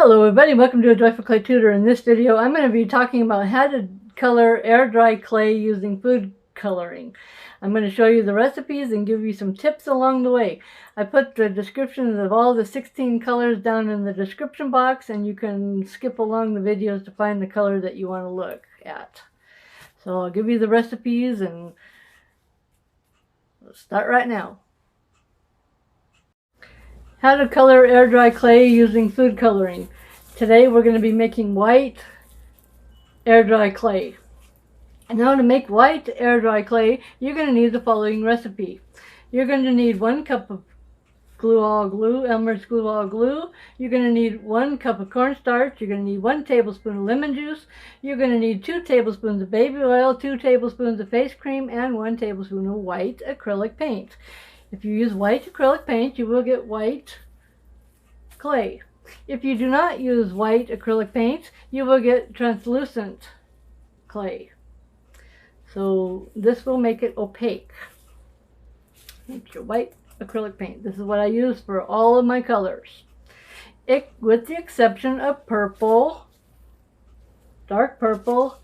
Hello everybody, welcome to A Joyful Clay Tutor. In this video I'm going to be talking about how to color air dry clay using food coloring. I'm going to show you the recipes and give you some tips along the way. I put the descriptions of all the 16 colors down in the description box, and you can skip along the videos to find the color that you want to look at. So I'll give you the recipes and let's start right now. How to color air dry clay using food coloring. Today we're going to be making white air dry clay. And now to make white air dry clay, you're going to need the following recipe. You're going to need 1 cup of Elmer's glue all glue. You're going to need 1 cup of cornstarch. You're going to need 1 tablespoon of lemon juice. You're going to need 2 tablespoons of baby oil, 2 tablespoons of face cream, and 1 tablespoon of white acrylic paint. If you use white acrylic paint, you will get white clay. If you do not use white acrylic paint, you will get translucent clay. So this will make it opaque. It's your white acrylic paint. This is what I use for all of my colors, with the exception of purple, dark purple,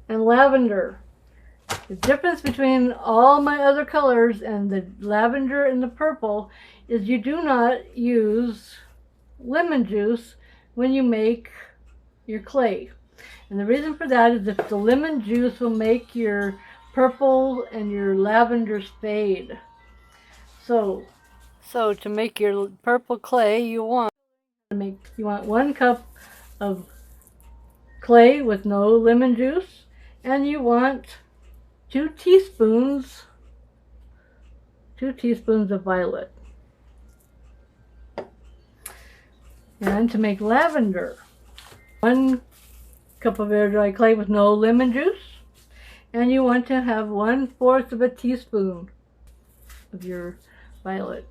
and lavender. The difference between all my other colors and the lavender and the purple is you do not use lemon juice when you make your clay. And the reason for that is if the lemon juice will make your purple and your lavenders fade. So to make your purple clay, you want 1 cup of clay with no lemon juice, and you want 2 teaspoons of violet. And to make lavender, 1 cup of air dry clay with no lemon juice, and you want to have 1/4 of a teaspoon of your violet.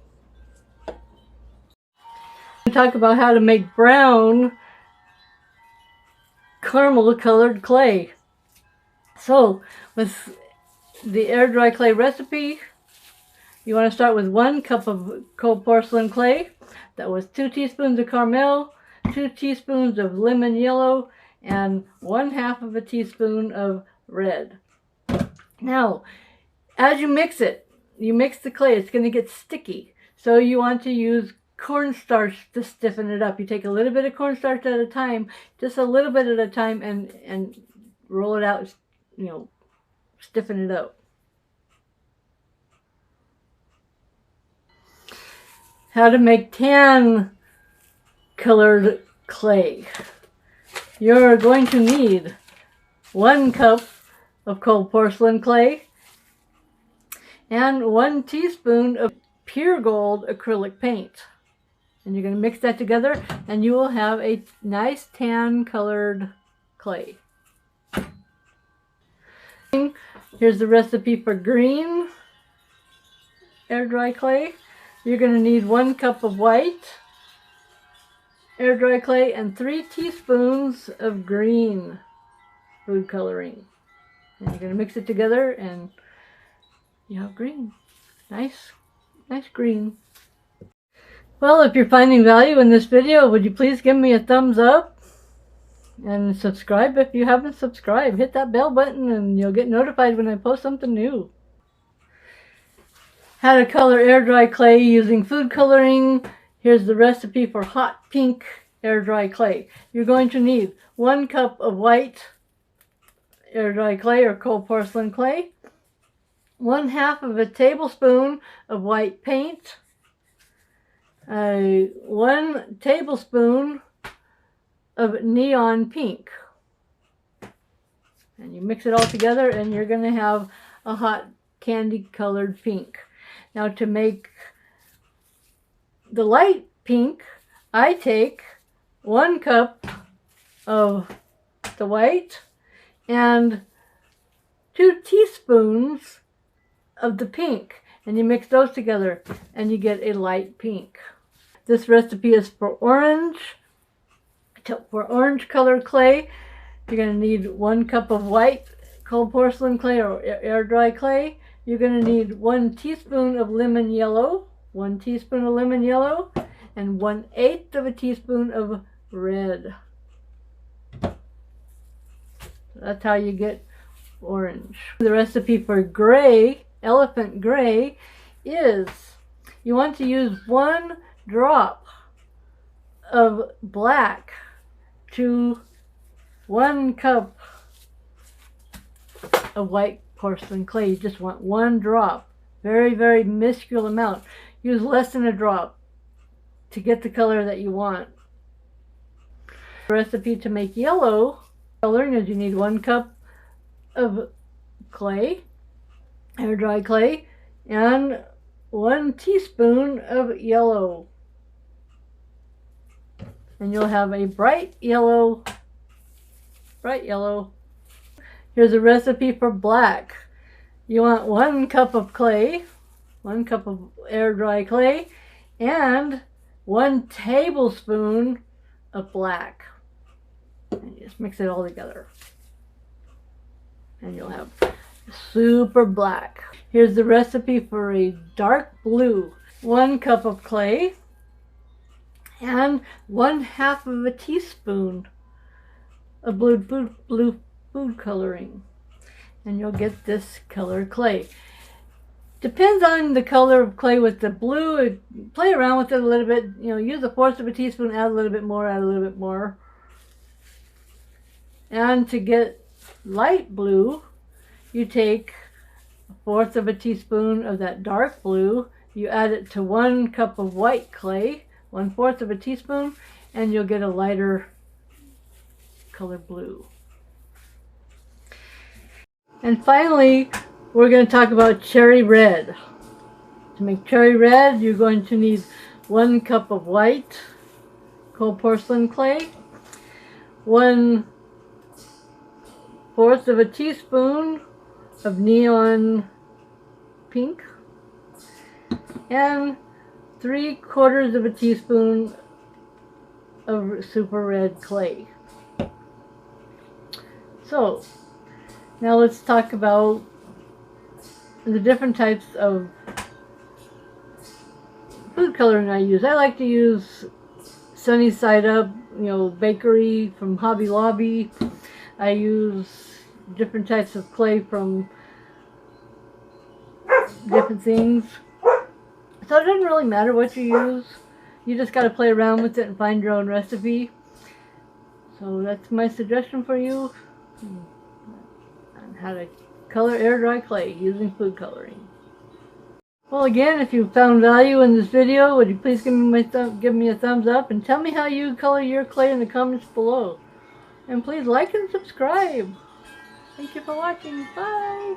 We talk about how to make brown caramel colored clay. So with the air dry clay recipe, you want to start with 1 cup of cold porcelain clay. That was 2 teaspoons of Carmel, 2 teaspoons of lemon yellow, and 1/2 of a teaspoon of red. Now, as you mix the clay, it's going to get sticky. So you want to use cornstarch to stiffen it up. You take a little bit of cornstarch at a time, just a little bit at a time, and roll it out, stiffen it up. How to make tan colored clay. You're going to need 1 cup of cold porcelain clay and 1 teaspoon of pure gold acrylic paint. And you're going to mix that together and you will have a nice tan colored clay. Here's the recipe for green air dry clay. You're going to need 1 cup of white air dry clay and 3 teaspoons of green food coloring. And you're going to mix it together and you have green. Nice green. Well, if you're finding value in this video, would you please give me a thumbs up and subscribe if you haven't subscribed. Hit that bell button and you'll get notified when I post something new. How to color air dry clay using food coloring. Here's the recipe for hot pink air dry clay. You're going to need 1 cup of white air dry clay or cold porcelain clay, 1/2 of a tablespoon of white paint, 1 tablespoon of neon pink. And you mix it all together and you're going to have a hot candy colored pink. Now to make the light pink, I take 1 cup of the white and 2 teaspoons of the pink, and you mix those together and you get a light pink. This recipe is for orange colored clay. You're going to need 1 cup of white cold porcelain clay or air dry clay. You're going to need 1 teaspoon of lemon yellow, 1 teaspoon of lemon yellow, and 1/8 of a teaspoon of red. That's how you get orange. The recipe for gray, elephant gray, is you want to use 1 drop of black to 1 cup of white porcelain clay. You just want 1 drop. Very, very minuscule amount. Use less than a drop to get the color that you want. The recipe to make yellow coloring is you need 1 cup of clay, air dry clay, and 1 teaspoon of yellow. And you'll have a bright yellow. Here's a recipe for black. You want 1 cup of clay, 1 cup of air dry clay, and 1 tablespoon of black. And you just mix it all together. And you'll have super black. Here's the recipe for a dark blue. 1 cup of clay and 1/2 of a teaspoon of blue food coloring. And you'll get this color clay. Depends on the color of clay with the blue. Play around with it a little bit. You know, use 1/4 of a teaspoon, add a little bit more, add a little bit more. And to get light blue, you take 1/4 of a teaspoon of that dark blue, you add it to 1 cup of white clay, 1/4 of a teaspoon, and you'll get a lighter color blue. And finally, we're going to talk about cherry red. To make cherry red, you're going to need 1 cup of white cold porcelain clay, 1/4 of a teaspoon of neon pink, and 3/4 of a teaspoon of super red clay. So now let's talk about the different types of food coloring I use. I like to use Sunny Side Up, you know, bakery from Hobby Lobby. I use different types of clay from different things. So it doesn't really matter what you use. You just got to play around with it and find your own recipe. So that's my suggestion for you on how to color air dry clay using food coloring. Well, again, if you found value in this video, would you please give me a thumbs up and tell me how you color your clay in the comments below. And please like and subscribe. Thank you for watching. Bye.